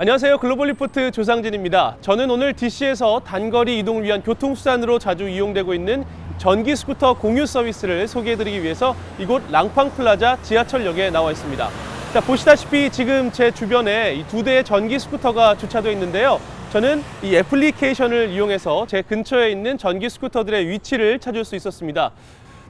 안녕하세요. 글로벌 리포트 조상진입니다. 저는 오늘 DC에서 단거리 이동을 위한 교통수단으로 자주 이용되고 있는 전기 스쿠터 공유 서비스를 소개해드리기 위해서 이곳 랑팡플라자 지하철역에 나와 있습니다. 자, 보시다시피 지금 제 주변에 이 2대의 전기 스쿠터가 주차되어 있는데요. 저는 이 애플리케이션을 이용해서 제 근처에 있는 전기 스쿠터들의 위치를 찾을 수 있었습니다.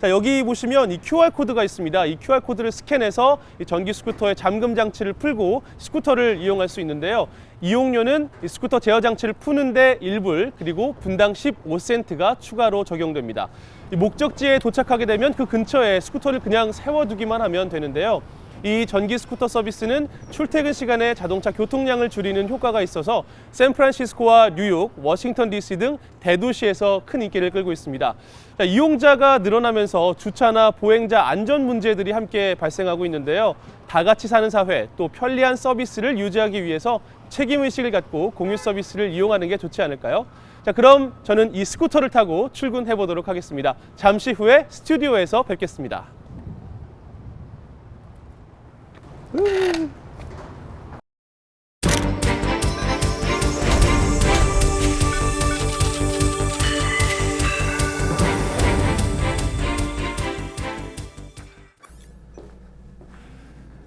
자, 여기 보시면 이 QR코드가 있습니다. 이 QR코드를 스캔해서 이 전기 스쿠터의 잠금 장치를 풀고 스쿠터를 이용할 수 있는데요. 이용료는 이 스쿠터 제어 장치를 푸는데 1불, 그리고 분당 15센트가 추가로 적용됩니다. 이 목적지에 도착하게 되면 그 근처에 스쿠터를 그냥 세워두기만 하면 되는데요. 이 전기 스쿠터 서비스는 출퇴근 시간에 자동차 교통량을 줄이는 효과가 있어서 샌프란시스코와 뉴욕, 워싱턴 DC 등 대도시에서 큰 인기를 끌고 있습니다. 자, 이용자가 늘어나면서 주차나 보행자 안전 문제들이 함께 발생하고 있는데요. 다 같이 사는 사회, 또 편리한 서비스를 유지하기 위해서 책임의식을 갖고 공유 서비스를 이용하는 게 좋지 않을까요? 자, 그럼 저는 이 스쿠터를 타고 출근해 보도록 하겠습니다. 잠시 후에 스튜디오에서 뵙겠습니다.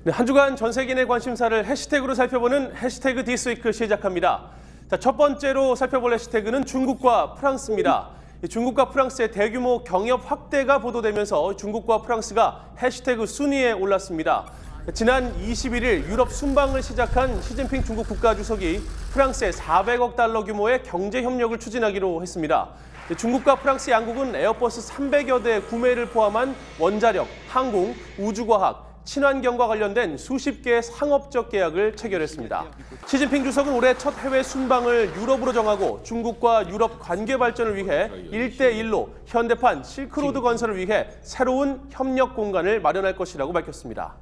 네, 한 주간 전 세계인의 관심사를 해시태그로 살펴보는 해시태그 디스위크 시작합니다. 자, 첫 번째로 살펴볼 해시태그는 중국과 프랑스입니다. 중국과 프랑스의 대규모 경협 확대가 보도되면서 중국과 프랑스가 해시태그 순위에 올랐습니다. 지난 21일 유럽 순방을 시작한 시진핑 중국 국가주석이 프랑스에 400억 달러 규모의 경제 협력을 추진하기로 했습니다. 중국과 프랑스 양국은 에어버스 300여 대 구매를 포함한 원자력, 항공, 우주과학, 친환경과 관련된 수십 개의 상업적 계약을 체결했습니다. 시진핑 주석은 올해 첫 해외 순방을 유럽으로 정하고 중국과 유럽 관계 발전을 위해 1대1로 현대판 실크로드 건설을 위해 새로운 협력 공간을 마련할 것이라고 밝혔습니다.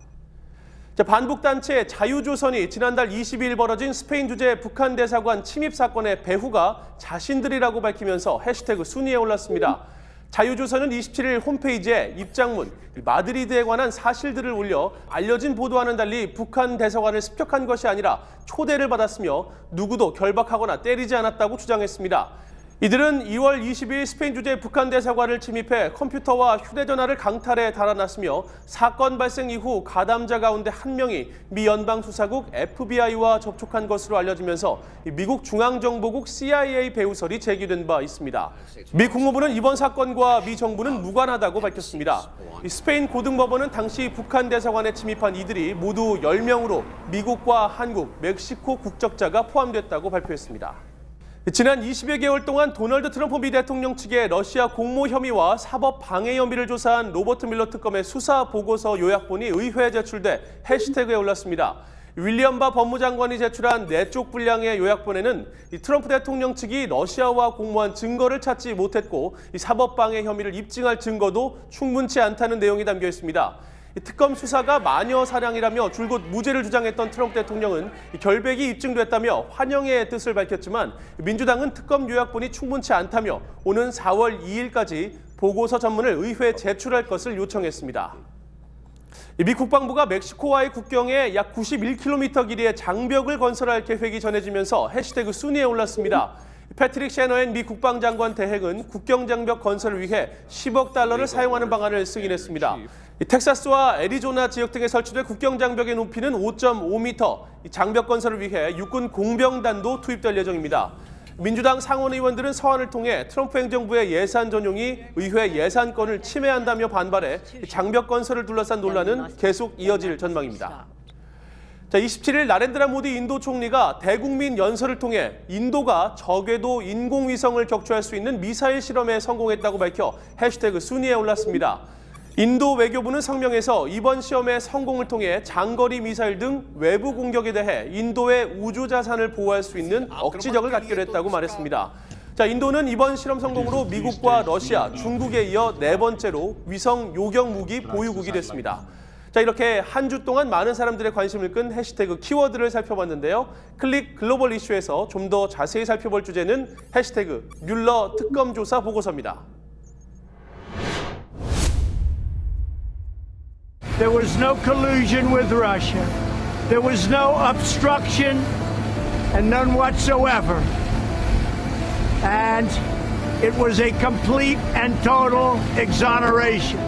반북단체 자유조선이 지난달 22일 벌어진 스페인 주재 북한 대사관 침입 사건의 배후가 자신들이라고 밝히면서 해시태그 순위에 올랐습니다. 자유조선은 27일 홈페이지에 입장문, 마드리드에 관한 사실들을 올려 알려진 보도와는 달리 북한 대사관을 습격한 것이 아니라 초대를 받았으며 누구도 결박하거나 때리지 않았다고 주장했습니다. 이들은 2월 22일 스페인 주재 북한 대사관을 침입해 컴퓨터와 휴대전화를 강탈해 달아났으며 사건 발생 이후 가담자 가운데 한 명이 미 연방수사국 FBI와 접촉한 것으로 알려지면서 미국 중앙정보국 CIA 배후설이 제기된 바 있습니다. 미 국무부는 이번 사건과 미 정부는 무관하다고 밝혔습니다. 스페인 고등법원은 당시 북한 대사관에 침입한 이들이 모두 10명으로 미국과 한국, 멕시코 국적자가 포함됐다고 발표했습니다. 지난 20여 개월 동안 도널드 트럼프 미 대통령 측의 러시아 공모 혐의와 사법 방해 혐의를 조사한 로버트 밀러 특검의 수사 보고서 요약본이 의회에 제출돼 해시태그에 올랐습니다. 윌리엄 바 법무장관이 제출한 4쪽 분량의 요약본에는 트럼프 대통령 측이 러시아와 공모한 증거를 찾지 못했고 사법 방해 혐의를 입증할 증거도 충분치 않다는 내용이 담겨 있습니다. 특검 수사가 마녀 사냥이라며 줄곧 무죄를 주장했던 트럼프 대통령은 결백이 입증됐다며 환영의 뜻을 밝혔지만 민주당은 특검 요약본이 충분치 않다며 오는 4월 2일까지 보고서 전문을 의회에 제출할 것을 요청했습니다. 미 국방부가 멕시코와의 국경에 약 91km 길이의 장벽을 건설할 계획이 전해지면서 해시태그 순위에 올랐습니다. 패트릭 셰너엔 미 국방장관 대행은 국경장벽 건설을 위해 10억 달러를 사용하는 방안을 승인했습니다. 텍사스와 애리조나 지역 등에 설치될 국경장벽의 높이는 5.5m, 장벽 건설을 위해 육군 공병단도 투입될 예정입니다. 민주당 상원 의원들은 서한을 통해 트럼프 행정부의 예산 전용이 의회 예산권을 침해한다며 반발해 장벽 건설을 둘러싼 논란은 계속 이어질 전망입니다. 27일 나렌드라 모디 인도 총리가 대국민 연설을 통해 인도가 적외도 인공위성을 격추할 수 있는 미사일 실험에 성공했다고 밝혀 해시태그 순위에 올랐습니다. 인도 외교부는 성명에서 이번 시험의 성공을 통해 장거리 미사일 등 외부 공격에 대해 인도의 우주 자산을 보호할 수 있는 억지력을 갖기로 했다고 말했습니다. 자, 인도는 이번 실험 성공으로 미국과 러시아, 중국에 이어 4번째로 위성 요격 무기 보유국이 됐습니다. 자, 이렇게 한 주 동안 많은 사람들의 관심을 끈 해시태그 키워드를 살펴봤는데요. 클릭 글로벌 이슈에서 좀 더 자세히 살펴볼 주제는 해시태그 뮬러 특검 조사 보고서입니다. There was no collusion with Russia. There was no obstruction and none whatsoever. And it was a complete and total exoneration.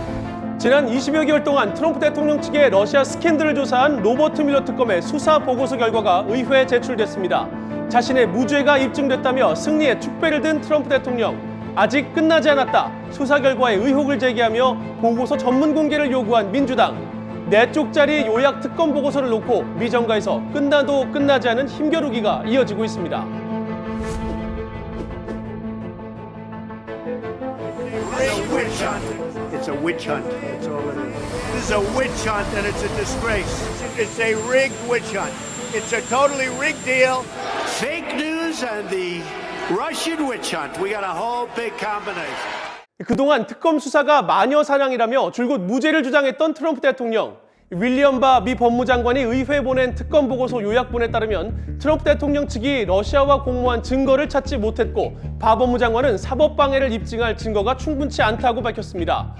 지난 20여 개월 동안 트럼프 대통령 측의 러시아 스캔들을 조사한 로버트 뮬러 특검의 수사 보고서 결과가 의회에 제출됐습니다. 자신의 무죄가 입증됐다며 승리의 축배를 든 트럼프 대통령. 아직 끝나지 않았다. 수사 결과에 의혹을 제기하며 보고서 전문 공개를 요구한 민주당. 4쪽짜리 요약 특검 보고서를 놓고 미정가에서 끝나도 끝나지 않은 힘겨루기가 이어지고 있습니다. It's a witch hunt. That's all it is. This is a witch hunt and it's a disgrace. It's a rigged witch hunt. It's a totally rigged deal. Fake news and the Russian witch hunt. We got a whole big combination. 그동안 특검 수사가 마녀 사냥이라며 줄곧 무죄를 주장했던 트럼프 대통령. 윌리엄 바 미 법무장관이 의회에 보낸 특검 보고서 요약본에 따르면 트럼프 대통령 측이 러시아와 공모한 증거를 찾지 못했고 바 법무장관은 사법방해를 입증할 증거가 충분치 않다고 밝혔습니다.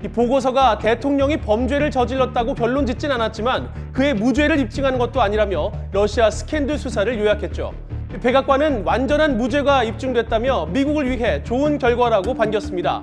이 보고서가 대통령이 범죄를 저질렀다고 결론 짓진 않았지만 그의 무죄를 입증하는 것도 아니라며 러시아 스캔들 수사를 요약했죠. 백악관은 완전한 무죄가 입증됐다며 미국을 위해 좋은 결과라고 반겼습니다.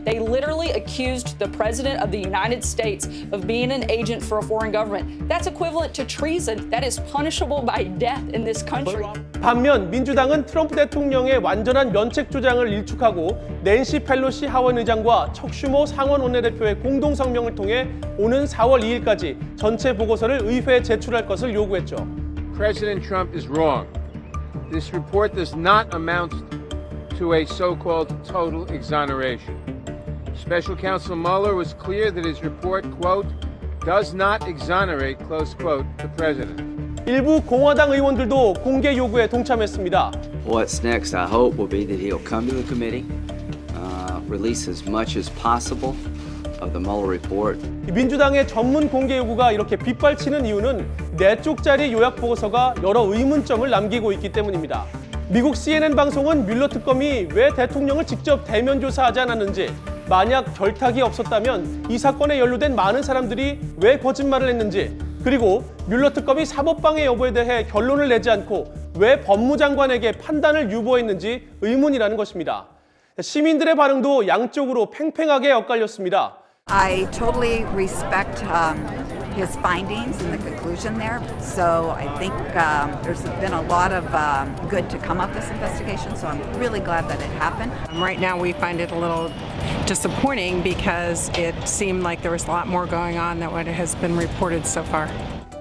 They literally accused the President of the United States of being an agent for a foreign government. That's equivalent to treason. That is punishable by death in this country. 반면 민주당은 트럼프 대통령의 완전한 면책 주장을 일축하고 낸시 펠로시 하원 의장과 척 슈머 상원 원내대표의 공동 성명을 통해 오는 4월 2일까지 전체 보고서를 의회에 제출할 것을 요구했죠. President Trump is wrong. This report does not amount to a so-called total exoneration. Special Counsel Mueller was clear that his report, quote, does not exonerate, close quote, the president. 일부 공화당 의원들도 공개 요구에 동참했습니다. What's next, I hope, will be that he'll come to the committee, release as much as possible of the Mueller report. 민주당의 전문 공개 요구가 이렇게 빗발치는 이유는 4쪽짜리 요약 보고서가 여러 의문점을 남기고 있기 때문입니다. 미국 CNN 방송은 뮬러 특검이 왜 대통령을 직접 대면 조사하지 않았는지, 만약 결탁이 없었다면 이 사건에 연루된 많은 사람들이 왜 거짓말을 했는지, 그리고 뮬러 특검이 사법방해 여부에 대해 결론을 내지 않고 왜 법무장관에게 판단을 유보했는지 의문이라는 것입니다. 시민들의 반응도 양쪽으로 팽팽하게 엇갈렸습니다. I totally respect his findings and the conclusion there. So I think there's been a lot of good to come of this investigation. So I'm really glad that it happened. Right now we find it a little disappointing because it seemed like there was a lot more going on than what has been reported so far.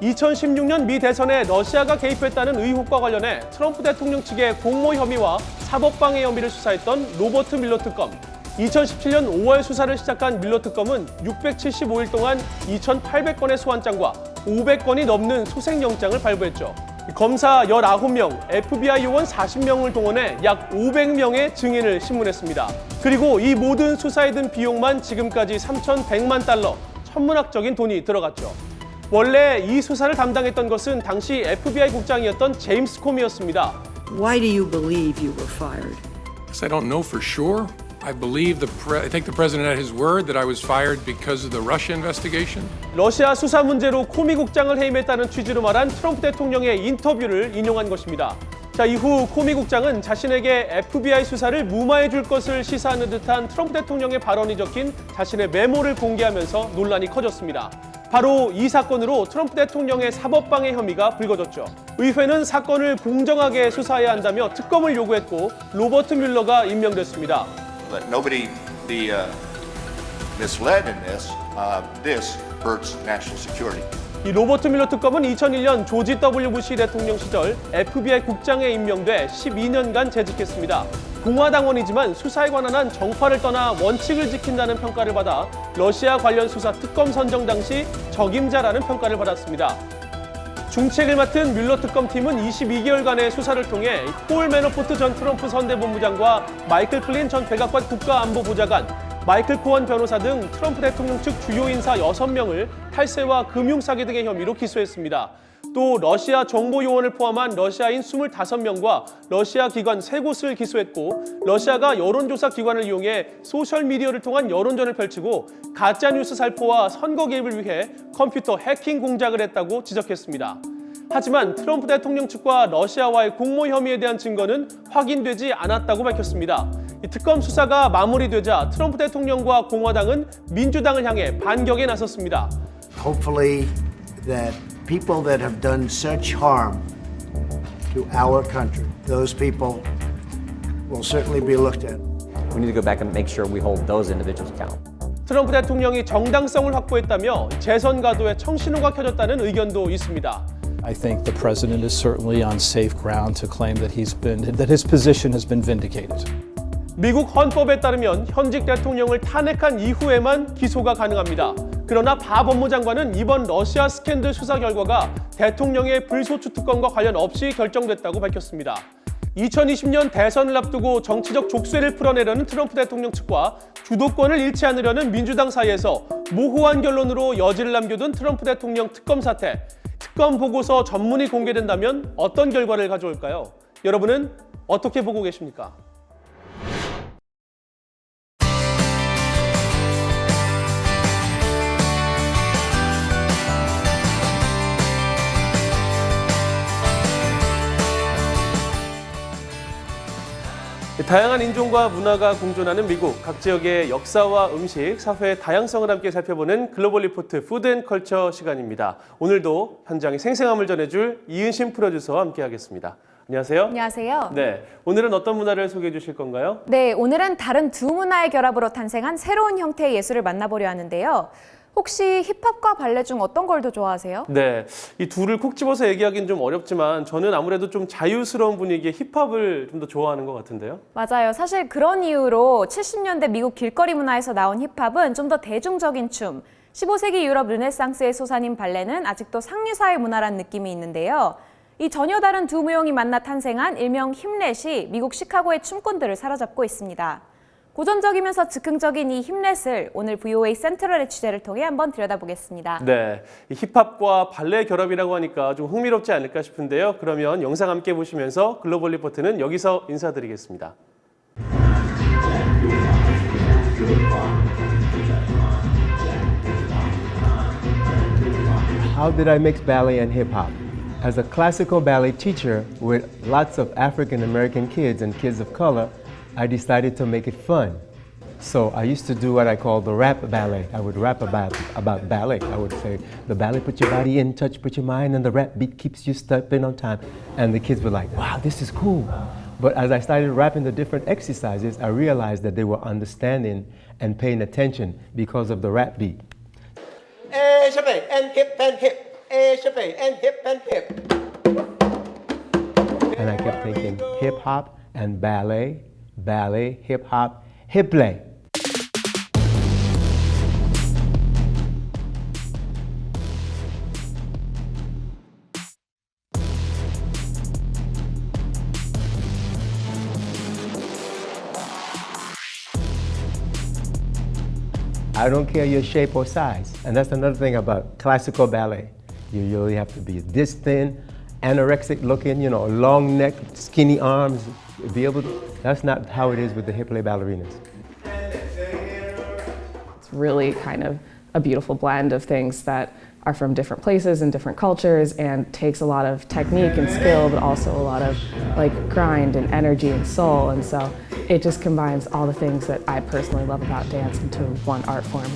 2016년 미 대선에 러시아가 개입했다는 의혹과 관련해 트럼프 대통령 측의 공모 혐의와 사법방해 혐의를 수사했던 로버트 뮬러 특검. 2017년 5월 수사를 시작한 뮬러 특검은 675일 동안 2,800건의 소환장과 500건이 넘는 소생영장을 발부했죠. 검사 19명, FBI 요원 40명을 동원해 약 500명의 증인을 신문했습니다. 그리고 이 모든 수사에 든 비용만 지금까지 3,100만 달러, 천문학적인 돈이 들어갔죠. 원래 이 수사를 담당했던 것은 당시 FBI 국장이었던 제임스 코미였습니다. Why do you believe you were fired? I don't know for sure. I take the president at his word that I was fired because of the Russia investigation. 러시아 수사 문제로 코미 국장을 해임했다는 취지로 말한 트럼프 대통령의 인터뷰를 인용한 것입니다. 자, 이후 코미 국장은 자신에게 FBI 수사를 무마해 줄 것을 시사하는 듯한 트럼프 대통령의 발언이 적힌 자신의 메모를 공개하면서 논란이 커졌습니다. 바로 이 사건으로 트럼프 대통령의 사법방해 혐의가 불거졌죠. 의회는 사건을 공정하게 수사해야 한다며 특검을 요구했고 로버트 뮬러가 임명됐습니다. Let nobody be misled in this. This hurts national security. 이 로버트 뮬러 특검은 2001년 조지 W 부시 대통령 시절 FBI 국장에 임명돼 12년간 재직했습니다. 공화당원이지만 수사에 관한 한 정파를 떠나 원칙을 지킨다는 평가를 받아 러시아 관련 수사 특검 선정 당시 적임자라는 평가를 받았습니다. 중책을 맡은 뮬러 특검팀은 22개월간의 수사를 통해 폴 매너포트 전 트럼프 선대본부장과 마이클 플린 전 백악관 국가안보보좌관, 마이클 코언 변호사 등 트럼프 대통령 측 주요 인사 6명을 탈세와 금융사기 등의 혐의로 기소했습니다. 또 러시아 정보요원을 포함한 러시아인 25명과 러시아 기관 3곳을 기소했고 러시아가 여론조사 기관을 이용해 소셜미디어를 통한 여론전을 펼치고 가짜뉴스 살포와 선거 개입을 위해 컴퓨터 해킹 공작을 했다고 지적했습니다. 하지만 트럼프 대통령 측과 러시아와의 공모 혐의에 대한 증거는 확인되지 않았다고 밝혔습니다. 이 특검 수사가 마무리되자 트럼프 대통령과 공화당은 민주당을 향해 반격에 나섰습니다. Hopefully that people that have done such harm to our country, those people will certainly be looked at. We need to go back and make sure we hold those individuals accountable. 트럼프 대통령이 정당성을 확보했다며 재선 가도에 청신호가 켜졌다는 의견도 있습니다. I think the president is certainly on safe ground to claim that that his position has been vindicated. 미국 헌법에 따르면 현직 대통령을 탄핵한 이후에만 기소가 가능합니다. 그러나 바 법무장관은 이번 러시아 스캔들 수사 결과가 대통령의 불소추 특권과 관련 없이 결정됐다고 밝혔습니다. 2020년 대선을 앞두고 정치적 족쇄를 풀어내려는 트럼프 대통령 측과 주도권을 잃지 않으려는 민주당 사이에서 모호한 결론으로 여지를 남겨둔 트럼프 대통령 특검 사태. 특검 보고서 전문이 공개된다면 어떤 결과를 가져올까요? 여러분은 어떻게 보고 계십니까? 다양한 인종과 문화가 공존하는 미국, 각 지역의 역사와 음식, 사회의 다양성을 함께 살펴보는 글로벌 리포트 푸드 앤 컬처 시간입니다. 오늘도 현장의 생생함을 전해줄 이은신 프로듀서와 함께하겠습니다. 안녕하세요. 안녕하세요. 네, 오늘은 어떤 문화를 소개해 주실 건가요? 네, 오늘은 다른 두 문화의 결합으로 탄생한 새로운 형태의 예술을 만나보려 하는데요. 혹시 힙합과 발레 중 어떤 걸 더 좋아하세요? 네, 이 둘을 콕 집어서 얘기하기는 좀 어렵지만 저는 아무래도 좀 자유스러운 분위기의 힙합을 좀 더 좋아하는 것 같은데요. 맞아요. 사실 그런 이유로 70년대 미국 길거리 문화에서 나온 힙합은 좀 더 대중적인 춤, 15세기 유럽 르네상스의 소산인 발레는 아직도 상류사회 문화란 느낌이 있는데요. 이 전혀 다른 두 무용이 만나 탄생한 일명 힙렛이 미국 시카고의 춤꾼들을 사로잡고 있습니다. 고전적이면서 즉흥적인 이 힙렛을 오늘 VOA 센트럴의 취재를 통해 한번 들여다보겠습니다. 네, 이 힙합과 발레 결합이라고 하니까 좀 흥미롭지 않을까 싶은데요. 그러면 영상 함께 보시면서 글로벌 리포트는 여기서 인사드리겠습니다. How did I mix ballet and hip-hop? As a classical ballet teacher with lots of African American kids and kids of color, I decided to make it fun. So I used to do what I call the rap ballet. I would rap about ballet. I would say, the ballet put your body in touch, put your mind, and the rap beat keeps you stepping on time. And the kids were like, wow, this is cool. But as I started rapping the different exercises, I realized that they were understanding and paying attention because of the rap beat. And hip and hip. And hip and hip. And I kept thinking hip-hop and ballet, ballet, hip-hop, hip-play. I don't care your shape or size. And that's another thing about classical ballet. You really have to be this thin, anorexic looking, you know, long neck, skinny arms, be able to, that's not how it is with the hip-play ballerinas. It's really kind of a beautiful blend of things that are from different places and different cultures and takes a lot of technique and skill, but also a lot of like grind and energy and soul. And so it just combines all the things that I personally love about dance into one art form.